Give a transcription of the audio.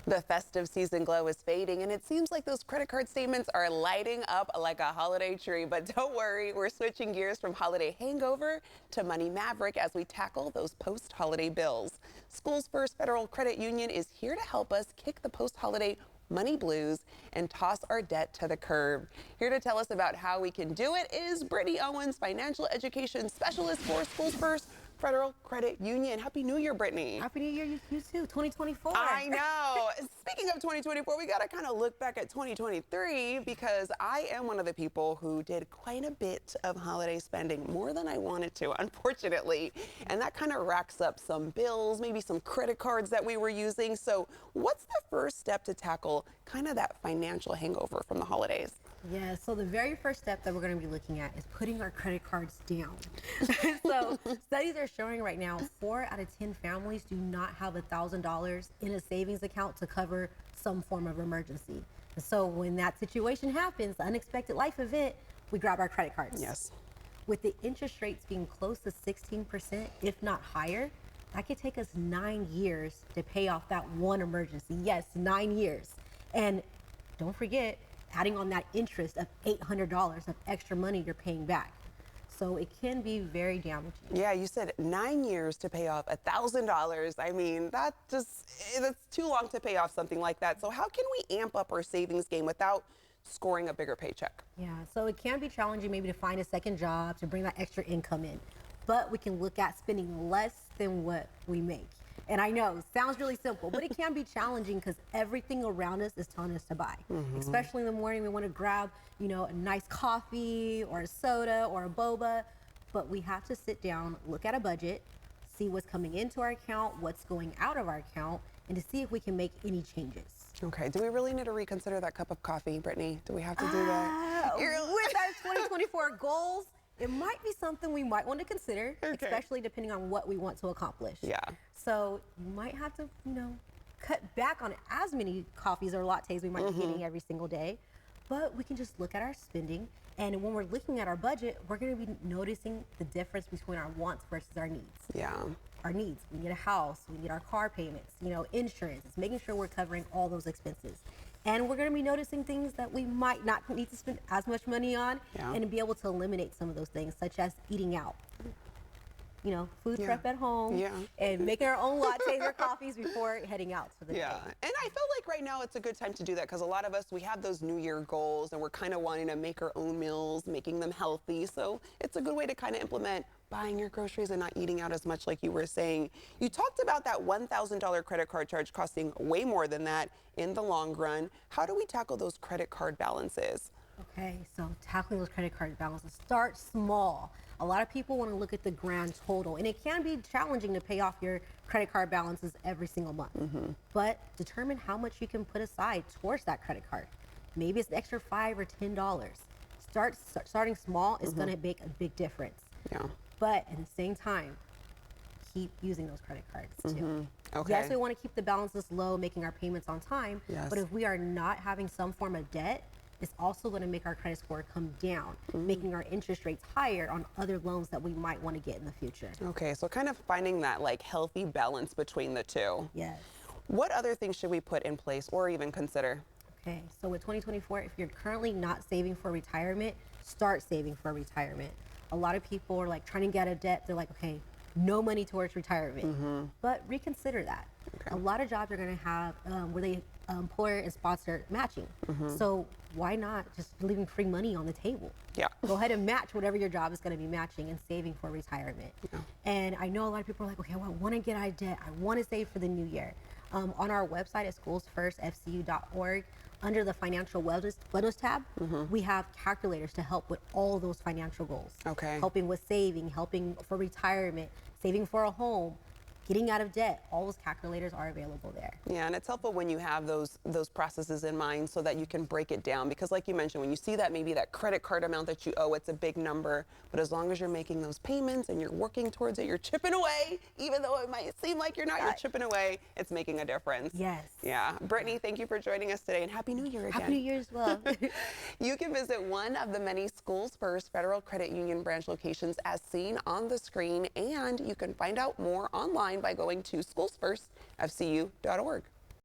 The festive season glow is fading, and it seems like those credit card statements are lighting up like a holiday tree. But don't worry, we're switching gears from holiday hangover to money maverick as we tackle those post-holiday bills. SchoolsFirst Federal Credit Union is here to help us kick the post-holiday money blues and toss our debt to the curb. Here to tell us about how we can do it is Brittany Owens, financial education specialist for SchoolsFirst Federal Credit Union. Happy New Year, Brittany. Happy New Year, you too. 2024. I know. Speaking of 2024, we got to kind of look back at 2023 because I am one of the people who did quite a bit of holiday spending, more than I wanted to, unfortunately. And that kind of racks up some bills, maybe some credit cards that we were using. So what's the first step to tackle kind of that financial hangover from the holidays? Yeah, so the very first step that we're going to be looking at is putting our credit cards down. So studies are showing right now 4 out of 10 families do not have $1,000 in a savings account to cover some form of emergency. And so when that situation happens, the unexpected life event, we grab our credit cards. Yes. With the interest rates being close to 16%, if not higher, that could take us 9 years to pay off that one emergency. Yes, 9 years. And don't forget, adding on that interest of $800 of extra money you're paying back. So it can be very damaging. Yeah, you said 9 years to pay off $1,000. I mean, that's too long to pay off something like that. So how can we amp up our savings game without scoring a bigger paycheck? Yeah, so it can be challenging maybe to find a second job to bring that extra income in. But we can look at spending less than what we make. And I know, sounds really simple, but it can be challenging because everything around us is telling us to buy. Especially in the morning, we want to grab, a nice coffee or a soda or a boba, but we have to sit down, look at a budget, see what's coming into our account, what's going out of our account, and to see if we can make any changes. Okay, do we really need to reconsider that cup of coffee, Brittany? Do we have to do that? With our 2024 goals, it might be something we might want to consider, especially depending on what we want to accomplish. Yeah. So you might have to, cut back on as many coffees or lattes we might be getting every single day. But we can just look at our spending. And when we're looking at our budget, we're going to be noticing the difference between our wants versus our needs. Yeah. Our needs, we need a house, we need our car payments, insurance. It's making sure we're covering all those expenses. And we're going to be noticing things that we might not need to spend as much money on and be able to eliminate some of those things, such as eating out. Food prep at home and making our own lattes or coffees before heading out for the day. Yeah, and I feel like right now it's a good time to do that because a lot of us, we have those New Year goals and we're kind of wanting to make our own meals, making them healthy. So it's a good way to kind of implement buying your groceries and not eating out as much like you were saying. You talked about that $1,000 credit card charge costing way more than that in the long run. How do we tackle those credit card balances? Okay, so tackling those credit card balances, start small. A lot of people want to look at the grand total, and it can be challenging to pay off your credit card balances every single month. But determine how much you can put aside towards that credit card. Maybe it's an extra $5 or $10. Starting small is going to make a big difference. Yeah. But at the same time, keep using those credit cards too. Okay. Yes, we want to keep the balances low, making our payments on time. Yes. But if we are not having some form of debt, it's also going to make our credit score come down, making our interest rates higher on other loans that we might want to get in the future. Okay, so kind of finding that healthy balance between the two. Yes. What other things should we put in place or even consider? Okay, so with 2024, if you're currently not saving for retirement, start saving for retirement. A lot of people are trying to get out of debt. They're like, okay, no money towards retirement, but reconsider that. Okay. A lot of jobs are going to have where they employer and sponsor matching. So why not just leaving free money on the table? Yeah. Go ahead and match whatever your job is going to be matching and saving for retirement. Yeah. And I know a lot of people are like, okay, well, I want to get out of debt. I want to save for the new year. On our website at SchoolsFirstFCU.org, under the financial wellness tab, we have calculators to help with all those financial goals. Okay. Helping with saving, helping for retirement, saving for a home, getting out of debt. All those calculators are available there. Yeah, and it's helpful when you have those processes in mind so that you can break it down. Because like you mentioned, when you see that maybe that credit card amount that you owe, it's a big number. But as long as you're making those payments and you're working towards it, you're chipping away, even though it might seem like you're not, you're chipping away, it's making a difference. Yes. Yeah. Brittany, thank you for joining us today, and Happy New Year again. Happy New Year as well. You can visit one of the many SchoolsFirst Federal Credit Union branch locations as seen on the screen, and you can find out more online by going to SchoolsFirstFCU.org.